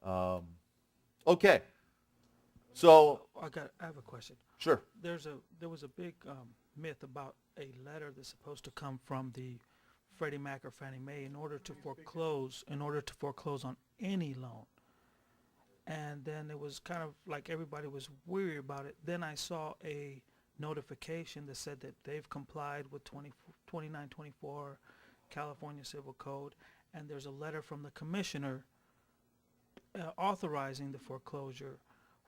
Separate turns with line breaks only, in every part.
Um, okay, so
I have a question.
sure.
There was a big myth about a letter that's supposed to come from the Freddie Mac or Fannie Mae in order to foreclose on any loan. And then it was kind of like everybody was weary about it. Then I saw a notification that said that they've complied with 2924 California Civil Code, and there's a letter from the commissioner authorizing the foreclosure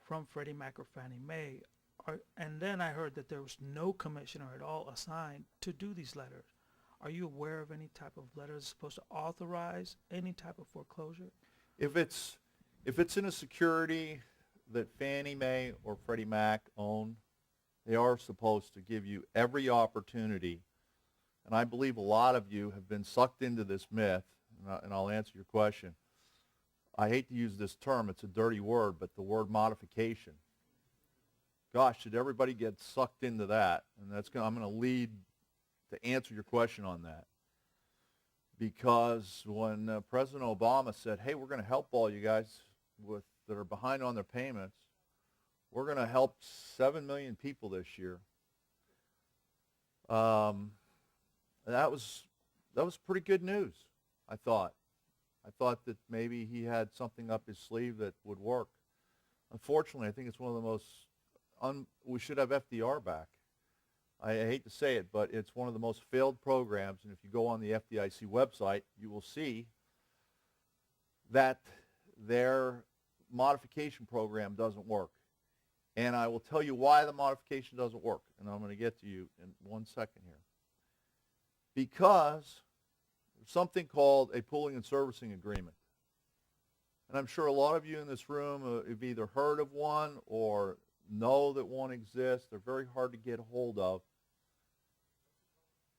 from Freddie Mac or Fannie Mae. And then I heard that there was no commissioner at all assigned to do these letters. Are you aware of any type of letter that's supposed to authorize any type of foreclosure?
If it's if it's in a security that Fannie Mae or Freddie Mac own, they are supposed to give you every opportunity. And I believe a lot of you have been sucked into this myth, and I'll answer your question. I hate to use this term, it's a dirty word, but the word modification. Gosh, should everybody get sucked into that? And I'm going to lead to answer your question on that. Because when President Obama said, hey, we're going to help all you guys that are behind on their payments, we're going to help 7 million people this year. Um, that was pretty good news, I thought. I thought that maybe he had something up his sleeve that would work. Unfortunately, I think it's one of the most, we should have FDR back. I hate to say it, but it's one of the most failed programs, and if you go on the FDIC website, you will see that their modification program doesn't work. And I will tell you why the modification doesn't work, and I'm going to get to you in 1 second here. Because there's something called a pooling and servicing agreement. And I'm sure a lot of you in this room have either heard of one or know that one exists. They're very hard to get a hold of.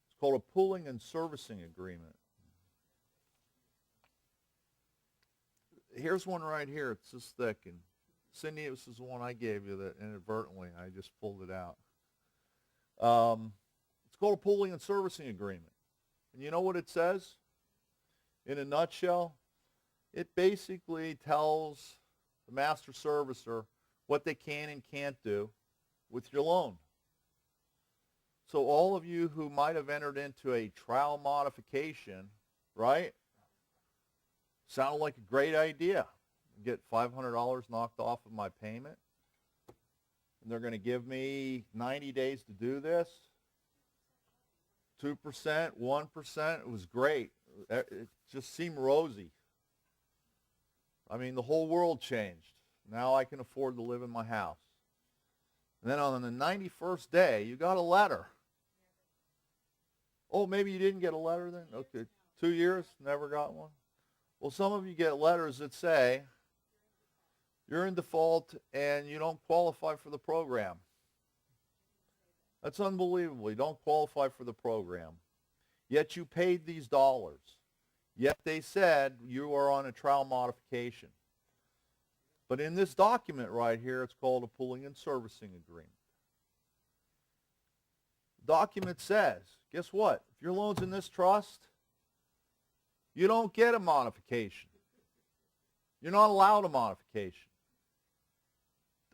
It's called a pooling and servicing agreement. Here's one right here. It's this thick. And Cindy, this is the one I gave you that inadvertently I just pulled it out. It's called a pooling and servicing agreement. And you know what it says? In a nutshell, it basically tells the master servicer what they can and can't do with your loan. So all of you who might have entered into a trial modification, right? Sounded like a great idea. Get $500 knocked off of my payment. And they're going to give me 90 days to do this. 2%, 1%, it was great. It just seemed rosy. I mean, the whole world changed. Now I can afford to live in my house. And then on the 91st day, you got a letter. Oh, maybe you didn't get a letter then? Okay, 2 years, never got one? Well, some of you get letters that say you're in default and you don't qualify for the program. That's unbelievable. You don't qualify for the program. Yet you paid these dollars. Yet they said you are on a trial modification. But in this document right here, it's called a pooling and servicing agreement. The document says, guess what? If your loan's in this trust, you don't get a modification. You're not allowed a modification.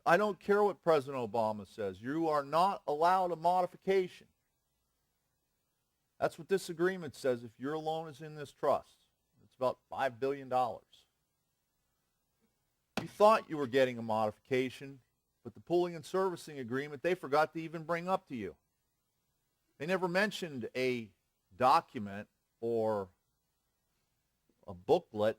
I don't care what President Obama says. You are not allowed a modification. That's what this agreement says if your loan is in this trust. It's about $5 billion. You thought you were getting a modification, but the pooling and servicing agreement, they forgot to even bring up to you. They never mentioned a document or a booklet.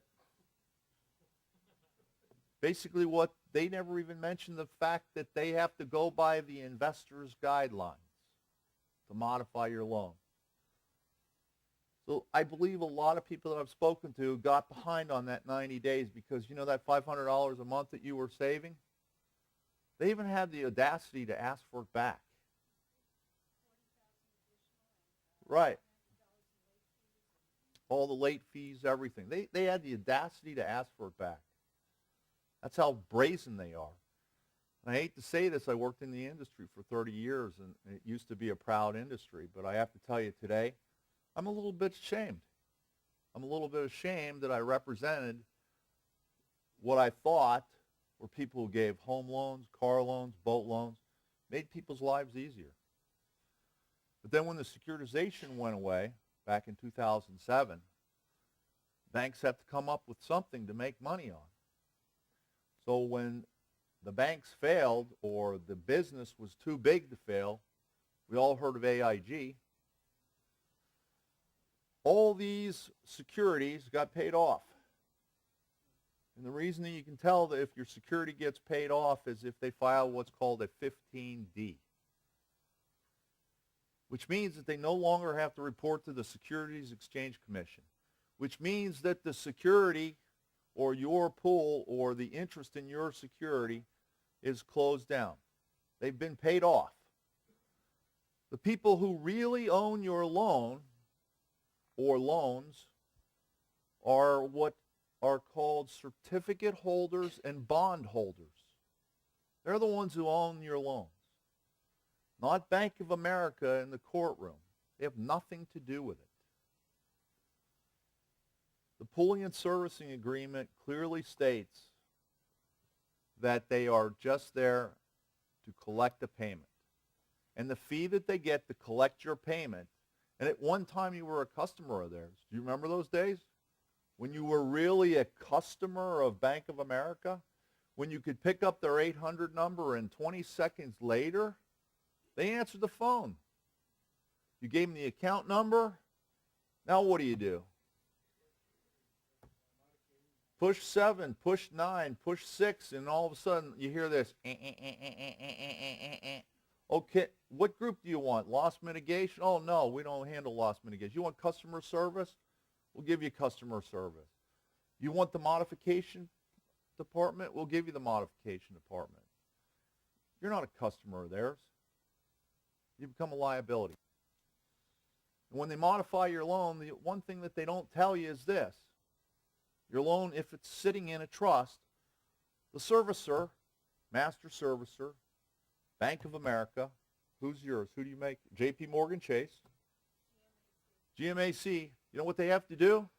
Basically what they never even mentioned the fact that they have to go by the investor's guidelines to modify your loan. So I believe a lot of people that I've spoken to got behind on that 90 days because, you know, that $500 a month that you were saving, they even had the audacity to ask for it back. Right. All the late fees, everything. They had the audacity to ask for it back. That's how brazen they are. And I hate to say this, I worked in the industry for 30 years, and it used to be a proud industry, but I have to tell you today, I'm a little bit ashamed. I'm a little bit ashamed that I represented what I thought were people who gave home loans, car loans, boat loans, made people's lives easier. But then when the securitization went away back in 2007, banks have to come up with something to make money on. So when the banks failed or the business was too big to fail, we all heard of AIG. All these securities got paid off. And the reason that you can tell that if your security gets paid off is if they file what's called a 15D, which means that they no longer have to report to the Securities Exchange Commission, which means that the security or your pool or the interest in your security is closed down. They've been paid off. The people who really own your loan or loans are what are called certificate holders and bond holders. They're the ones who own your loans, not Bank of America in the courtroom. They have nothing to do with it. The pooling and servicing agreement clearly states that they are just there to collect a payment. And the fee that they get to collect your payment, and at one time you were a customer of theirs. Do you remember those days? When you were really a customer of Bank of America? When you could pick up their 800 number and 20 seconds later, they answered the phone. You gave them the account number. Now what do? Push 7, push 9, push 6, and all of a sudden you hear this. Okay, what group do you want? Loss mitigation? Oh, no, we don't handle loss mitigation. You want customer service? We'll give you customer service. You want the modification department? We'll give you the modification department. You're not a customer of theirs. You become a liability. And when they modify your loan, the one thing that they don't tell you is this. Your loan, if it's sitting in a trust, the servicer, master servicer, Bank of America, who's yours? Who do you make? J.P. Morgan Chase, GMAC. You know what they have to do?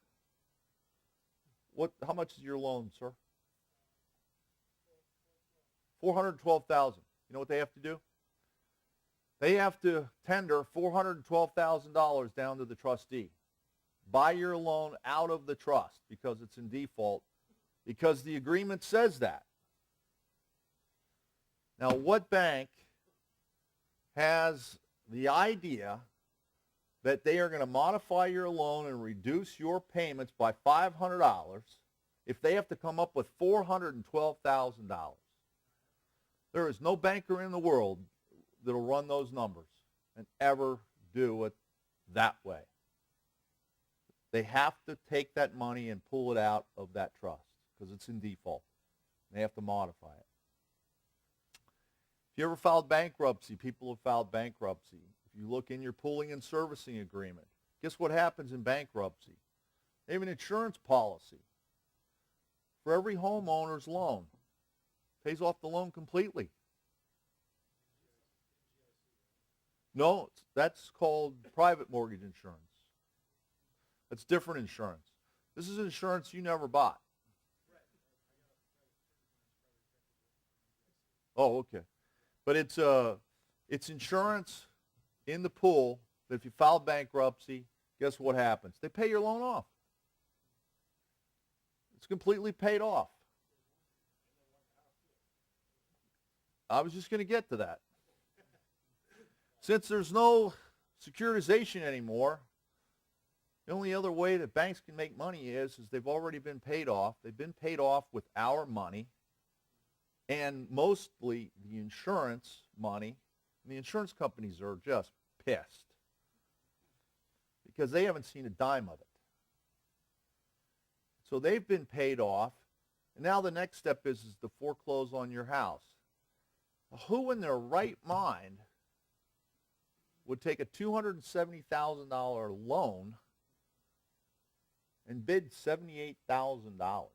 How much is your loan, sir? $412,000. You know what they have to do? They have to tender $412,000 down to the trustee. Buy your loan out of the trust because it's in default, because the agreement says that. Now, what bank has the idea that they are going to modify your loan and reduce your payments by $500 if they have to come up with $412,000? There is no banker in the world that will run those numbers and ever do it that way. They have to take that money and pull it out of that trust because it's in default. They have to modify it. If you ever filed bankruptcy, people have filed bankruptcy. If you look in your pooling and servicing agreement, guess what happens in bankruptcy? They have an insurance policy for every homeowner's loan. Pays off the loan completely. No, that's called private mortgage insurance. That's different insurance. This is insurance you never bought. Oh, okay. But it's insurance in the pool that if you file bankruptcy, guess what happens? They pay your loan off. It's completely paid off. I was just going to get to that. Since there's no securitization anymore, the only other way that banks can make money is they've already been paid off. They've been paid off with our money and mostly the insurance money. And the insurance companies are just pissed because they haven't seen a dime of it. So they've been paid off. And now the next step is to foreclose on your house. Who in their right mind would take a $270,000 loan and bid $78,000?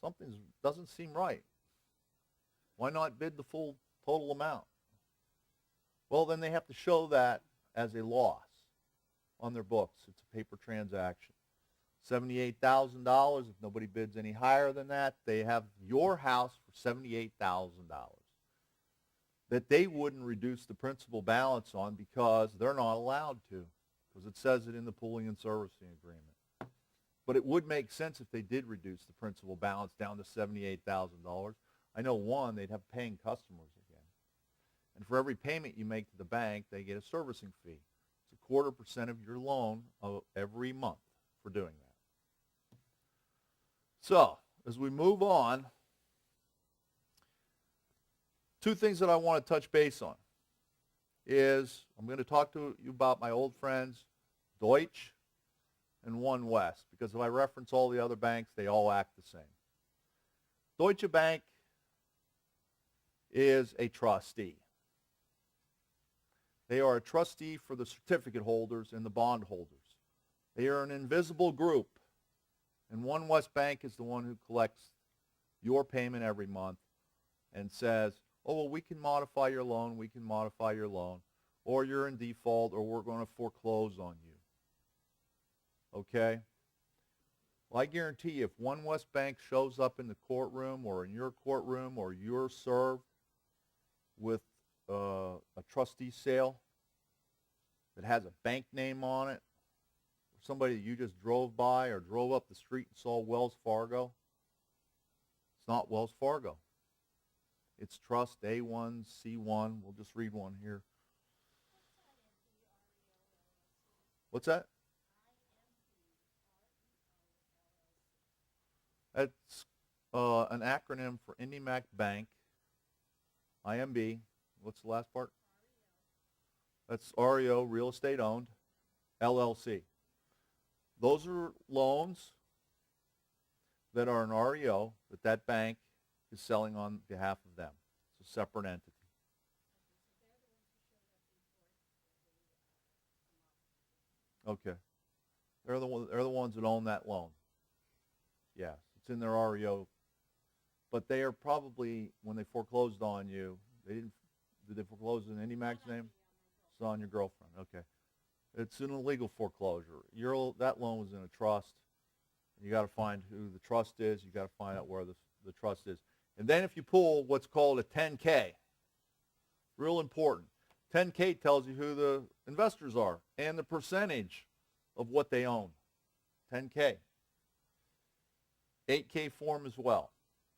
Something doesn't seem right. Why not bid the full total amount? Well, then they have to show that as a loss on their books. It's a paper transaction. $78,000. If nobody bids any higher than that, they have your house for $78,000 that they wouldn't reduce the principal balance on because they're not allowed to, because it says it in the pooling and servicing agreement. But it would make sense if they did reduce the principal balance down to $78,000. I know one, they'd have paying customers again. And for every payment you make to the bank, they get a servicing fee. It's 0.25% of your loan every month for doing that. So, as we move on, two things that I want to touch base on is I'm going to talk to you about my old friends, Deutsche and One West, because if I reference all the other banks, they all act the same. Deutsche Bank is a trustee. They are a trustee for the certificate holders and the bond holders. They are an invisible group, and One West Bank is the one who collects your payment every month and says, oh, well, we can modify your loan, or you're in default, or we're going to foreclose on you. Okay? Well, I guarantee you, if One West Bank shows up in the courtroom or in your courtroom or you're served with a trustee sale that has a bank name on it, or somebody that you just drove by or drove up the street and saw Wells Fargo, it's not Wells Fargo. It's Trust A1, C1. We'll just read one here. What's that? That's an acronym for IndyMac Bank, IMB. What's the last part? That's REO, Real Estate Owned, LLC. Those are loans that are an REO that bank is selling on behalf of them. It's a separate entity. Okay. They're the ones that own that loan. Yes, it's in their REO. But they are probably, when they foreclosed on you, did they foreclose in IndyMac's name? It's on your girlfriend. Okay. It's an illegal foreclosure. That loan was in a trust. You got to find who the trust is. You got to find out where the trust is. And then if you pull what's called a 10K, real important. 10K tells you who the investors are and the percentage of what they own. 10K. 8K form as well.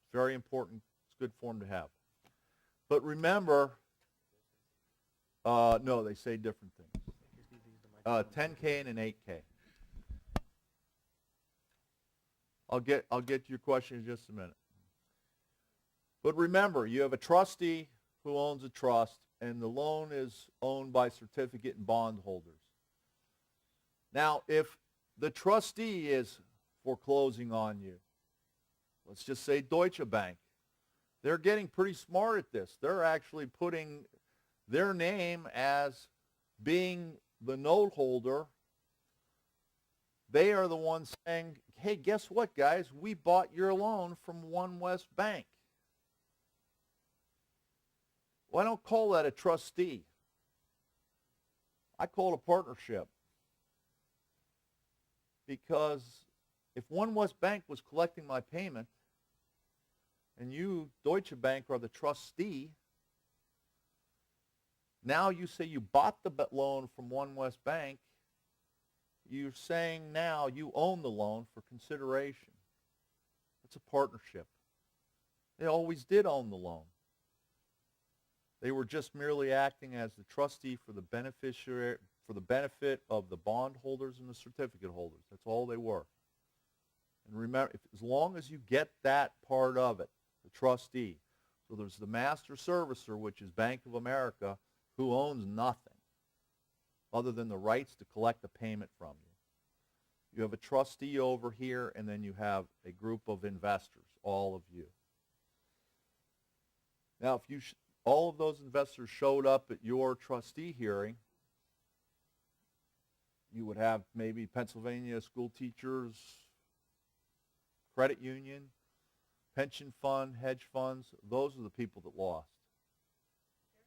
It's very important. It's a good form to have. But remember, no, they say different things. 10K and an 8K. I'll get to your question in just a minute. But remember, you have a trustee who owns a trust, and the loan is owned by certificate and bond holders. Now, if the trustee is foreclosing on you, let's just say Deutsche Bank, they're getting pretty smart at this. They're actually putting their name as being the note holder. They are the ones saying, hey, guess what, guys? We bought your loan from One West Bank. Well, I don't call that a trustee. I call it a partnership. Because if One West Bank was collecting my payment and you, Deutsche Bank, are the trustee, now you say you bought the loan from One West Bank, you're saying now you own the loan for consideration. It's a partnership. They always did own the loan. They were just merely acting as the trustee for the beneficiary, for the benefit of the bond holders and the certificate holders. That's all they were. And remember, as long as you get that part of it, the trustee. So there's the master servicer, which is Bank of America, who owns nothing other than the rights to collect the payment from you. You have a trustee over here, and then you have a group of investors, all of you. Now, if all of those investors showed up at your trustee hearing, you would have maybe Pennsylvania School Teachers Credit Union, pension fund, hedge funds. Those are the people that lost.